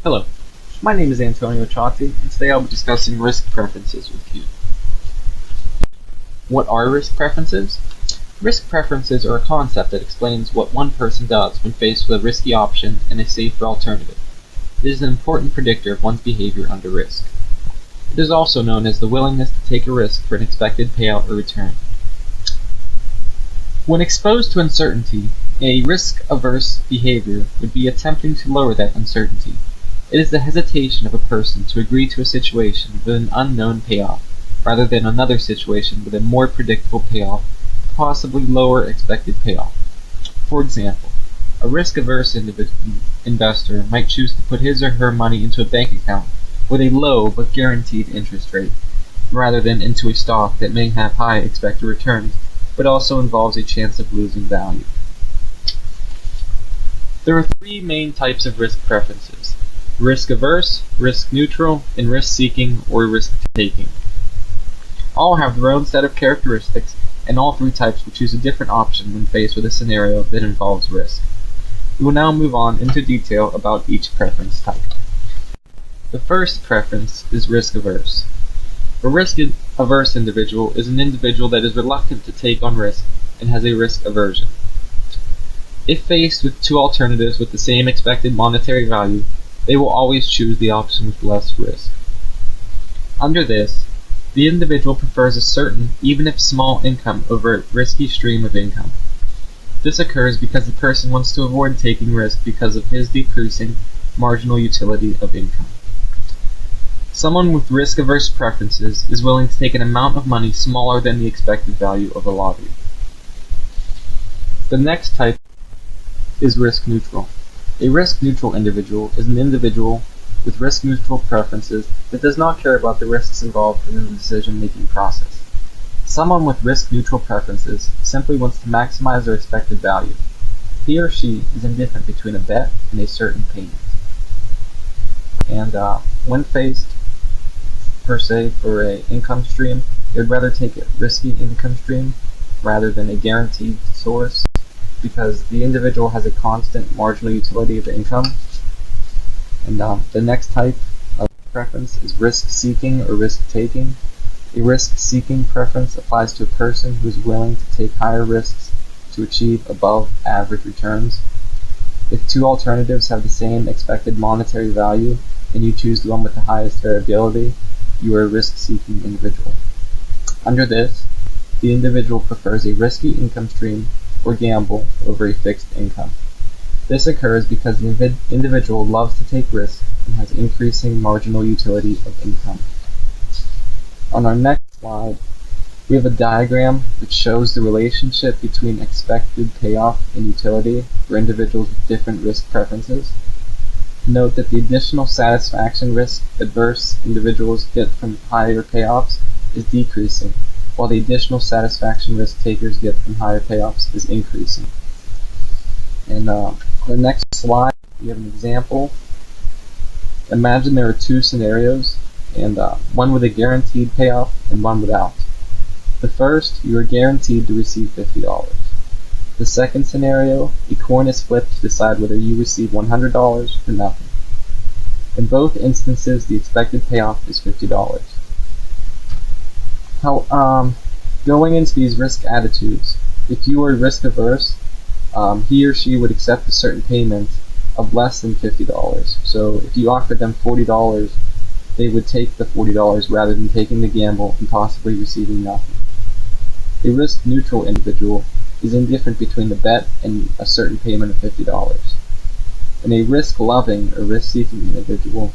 Hello, my name is Antonio Chotti, and today I'll be discussing risk preferences with you. What are risk preferences? Risk preferences are a concept that explains what one person does when faced with a risky option and a safer alternative. It is an important predictor of one's behavior under risk. It is also known as the willingness to take a risk for an expected payout or return. When exposed to uncertainty, a risk-averse behavior would be attempting to lower that uncertainty. It is the hesitation of a person to agree to a situation with an unknown payoff, rather than another situation with a more predictable payoff, possibly lower expected payoff. For example, a risk-averse investor might choose to put his or her money into a bank account with a low but guaranteed interest rate, rather than into a stock that may have high expected returns, but also involves a chance of losing value. There are three main types of risk preferences: risk-averse, risk-neutral, and risk-seeking or risk-taking. All have their own set of characteristics, and all three types will choose a different option when faced with a scenario that involves risk. We will now move on into detail about each preference type. The first preference is risk-averse. A risk-averse individual is an individual that is reluctant to take on risk and has a risk aversion. If faced with two alternatives with the same expected monetary value, they will always choose the option with less risk. Under this, the individual prefers a certain, even if small, income over a risky stream of income. This occurs because the person wants to avoid taking risk because of his decreasing marginal utility of income. Someone with risk-averse preferences is willing to take an amount of money smaller than the expected value of a lottery. The next type is risk-neutral. A risk-neutral individual is an individual with risk-neutral preferences that does not care about the risks involved in the decision-making process. Someone with risk-neutral preferences simply wants to maximize their expected value. He or she is indifferent between a bet and a certain payment. And when faced, per se, for an income stream, they would rather take a risky income stream rather than a guaranteed source, because the individual has a constant marginal utility of income. And the next type of preference is risk-seeking or risk-taking. A risk-seeking preference applies to a person who is willing to take higher risks to achieve above-average returns. If two alternatives have the same expected monetary value and you choose the one with the highest variability, you are a risk-seeking individual. Under this, the individual prefers a risky income stream or gamble over a fixed income. This occurs because the individual loves to take risks and has increasing marginal utility of income. On our next slide, we have a diagram which shows the relationship between expected payoff and utility for individuals with different risk preferences. Note that the additional satisfaction risk-averse individuals get from higher payoffs is decreasing, while the additional satisfaction risk takers get from higher payoffs is increasing. And on the next slide, we have an example. Imagine there are two scenarios, and one with a guaranteed payoff and one without. The first, you are guaranteed to receive $50. The second scenario, a coin is flipped to decide whether you receive $100 or nothing. In both instances, the expected payoff is $50. Going into these risk attitudes, if you are risk averse, he or she would accept a certain payment of less than $50. So if you offered them $40, they would take the $40 rather than taking the gamble and possibly receiving nothing. A risk-neutral individual is indifferent between the bet and a certain payment of $50. And a risk-loving or risk-seeking individual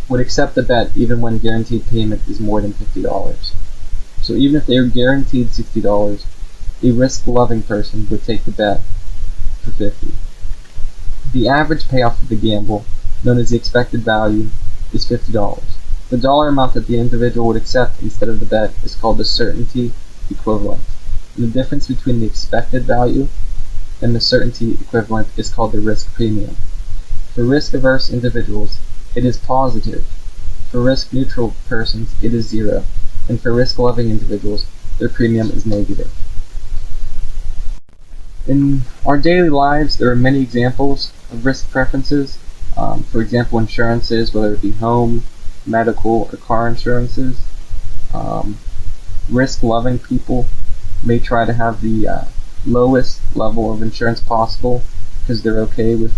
would accept the bet even when guaranteed payment is more than $50. So even if they are guaranteed $60, a risk-loving person would take the bet for $50. The average payoff of the gamble, known as the expected value, is $50. The dollar amount that the individual would accept instead of the bet is called the certainty equivalent. And the difference between the expected value and the certainty equivalent is called the risk premium. For risk-averse individuals, it is positive. For risk-neutral persons, it is zero. And for risk-loving individuals, their premium is negative. In our daily lives, there are many examples of risk preferences. For example, insurances, whether it be home, medical, or car insurances. Um, Risk-loving people may try to have the lowest level of insurance possible because they're okay with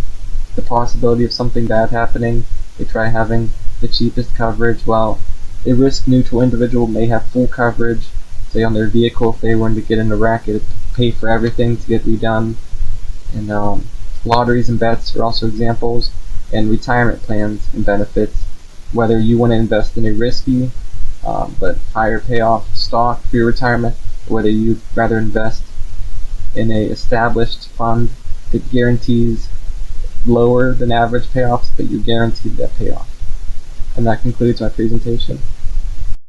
the possibility of something bad happening. They try having the cheapest coverage, while a risk-neutral individual may have full coverage, say on their vehicle if they were to get in a wreck, it'd pay for everything to get redone. And lotteries and bets are also examples, and retirement plans and benefits, whether you want to invest in a risky but higher payoff stock for your retirement, or whether you'd rather invest in a established fund that guarantees lower than average payoffs, but you're guaranteed that payoff. And that concludes my presentation.